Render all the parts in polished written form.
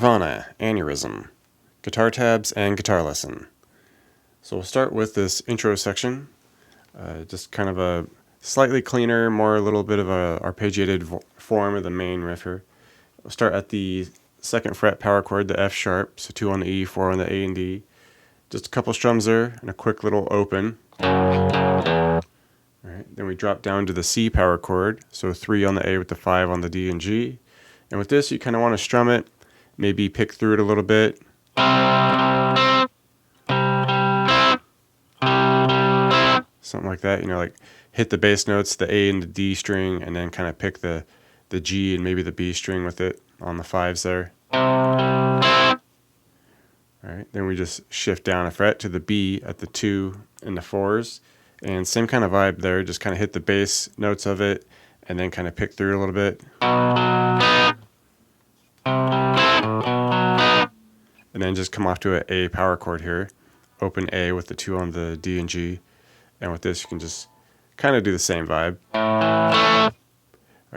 Nirvana Aneurysm, Guitar Tabs and Guitar Lesson. So we'll start with this intro section, just kind of a slightly cleaner, more a little bit of a arpeggiated form of the main riff here. We'll start at the 2nd fret power chord, the F sharp, so 2 on the E, 4 on the A and D. Just a couple strums there and a quick little open. All right, then we drop down to the C power chord, so 3 on the A with the 5 on the D and G. And with this, you kind of want to strum it, maybe pick through it a little bit. Something like that, like hit the bass notes, the A and the D string, and then kind of pick the G and maybe the B string with it on the 5s there. All right, then we just shift down a fret to the B at the 2 and the 4s. And same kind of vibe there, just kind of hit the bass notes of it and then kind of pick through it a little bit. And then just come off to an A power chord here. Open A with the 2 on the D and G. And with this, you can just kind of do the same vibe. All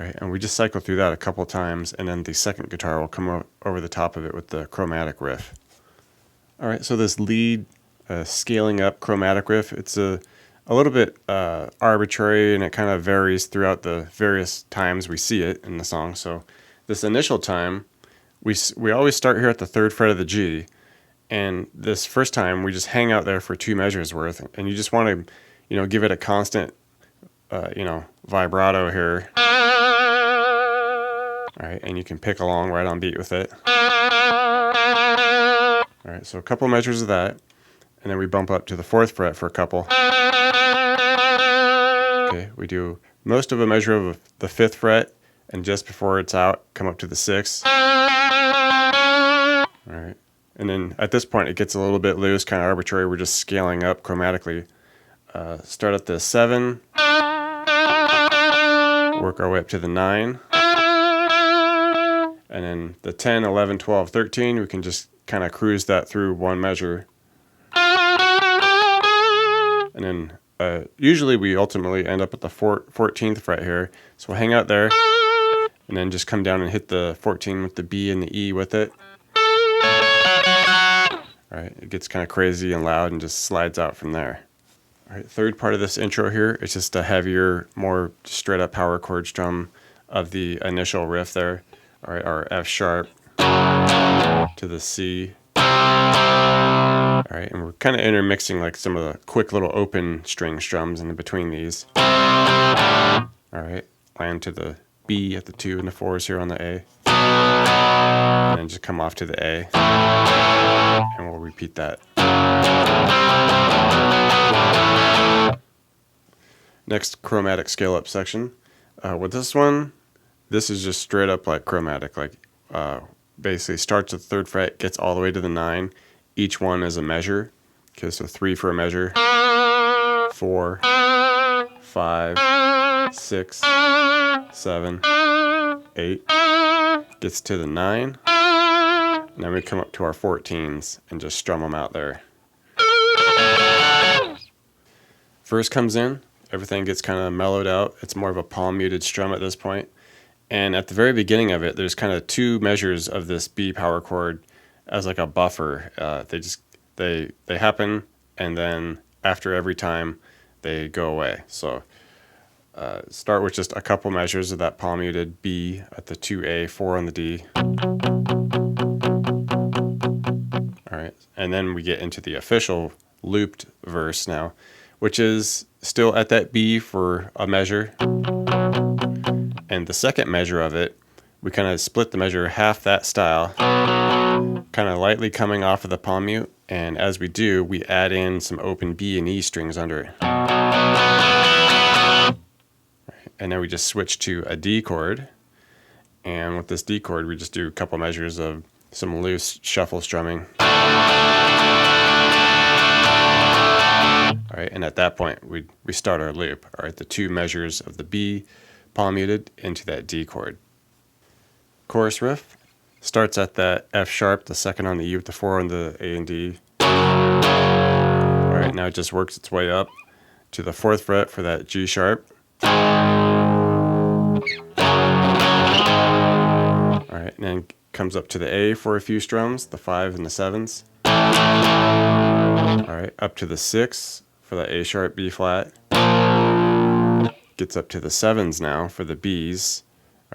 right, and we just cycle through that a couple times, and then the second guitar will come over the top of it with the Chromatic Riff. All right, so this lead scaling up Chromatic Riff, it's a little bit arbitrary, and it kind of varies throughout the various times we see it in the song. So this initial time, we always start here at the 3rd fret of the G, and this first time we just hang out there for 2 measures worth, and you just want to, give it a constant, vibrato here. All right, and you can pick along right on beat with it. All right, so a couple measures of that, and then we bump up to the 4th fret for a couple. Okay, we do most of a measure of the 5th fret, and just before it's out, come up to the 6th. All right, and then at this point it gets a little bit loose, kind of arbitrary. We're just scaling up chromatically. Start at the 7, work our way up to the 9, and then the 10, 11, 12, 13, we can just kind of cruise that through one measure. And then usually we ultimately end up at the 14th fret here, so we'll hang out there, and then just come down and hit the 14 with the B and the E with it. All right, it gets kind of crazy and loud and just slides out from there. All right, third part of this intro here, it's just a heavier, more straight up power chord strum of the initial riff there. All right, our F sharp to the C. All right, and we're kind of intermixing like some of the quick little open string strums in between these. All right, land to the B at the 2 and the 4s here on the A. And then just come off to the A. And we'll repeat that. Next, chromatic scale up section. With this one, this is just straight up like chromatic, like basically starts at the 3rd fret, gets all the way to the 9. Each one is a measure. Okay, so 3 for a measure, 4, 5, 6, 7, 8, gets to the 9. And then we come up to our 14s and just strum them out there. Verse comes in, everything gets kind of mellowed out. It's more of a palm muted strum at this point. And at the very beginning of it, there's kind of 2 measures of this B power chord as like a buffer. They happen, and then after every time they go away. So start with just a couple measures of that palm muted B at the 2A, 4 on the D. All right, and then we get into the official looped verse now, which is still at that B for a measure. And the second measure of it, we kind of split the measure half that style, kind of lightly coming off of the palm mute. And as we do, we add in some open B and E strings under it. And then we just switch to a D chord. And with this D chord, we just do a couple measures of some loose shuffle strumming. All right, and at that point, we start our loop. All right, the 2 measures of the B palm muted into that D chord. Chorus riff starts at that F sharp, the 2nd on the E with the 4 on the A and D. All right, now it just works its way up to the 4th fret for that G sharp. All right, and then comes up to the A for a few strums, the 5 and the 7s. Alright, up to the 6 for the A sharp, B flat. Gets up to the 7s now for the Bs.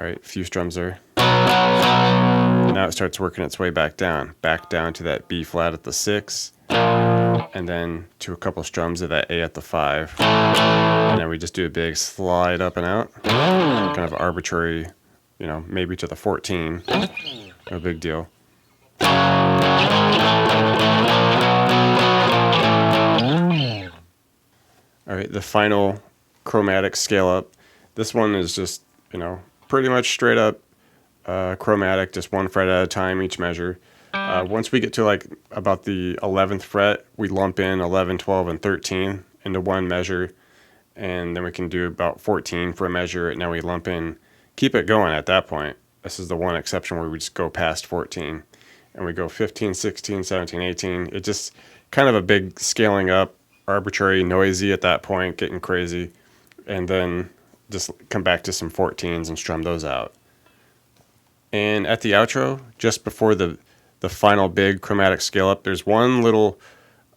Alright, a few strums there. Now it starts working its way back down to that B flat at the 6, and then to a couple strums of that A at the 5. And then we just do a big slide up and out, kind of arbitrary, you know, maybe to the 14. No big deal. Alright, the final chromatic scale up. This one is just, you know, pretty much straight up chromatic, just 1 fret at a time each measure. Once we get to like about the 11th fret, we lump in 11, 12, and 13 into one measure, and then we can do about 14 for a measure, and now we lump in, keep it going at that point. This is the one exception where we just go past 14, and we go 15, 16, 17, 18. It's just kind of a big scaling up, arbitrary, noisy at that point, getting crazy, and then just come back to some 14s and strum those out. And at the outro, just before the final big chromatic scale up, there's one little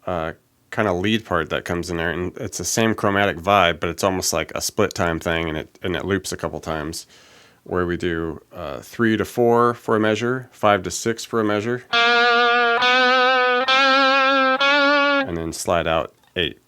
kind of lead part that comes in there, and it's the same chromatic vibe, but it's almost like a split time thing, and it loops a couple times, where we do 3 to 4 for a measure, 5 to 6 for a measure, and then slide out 8.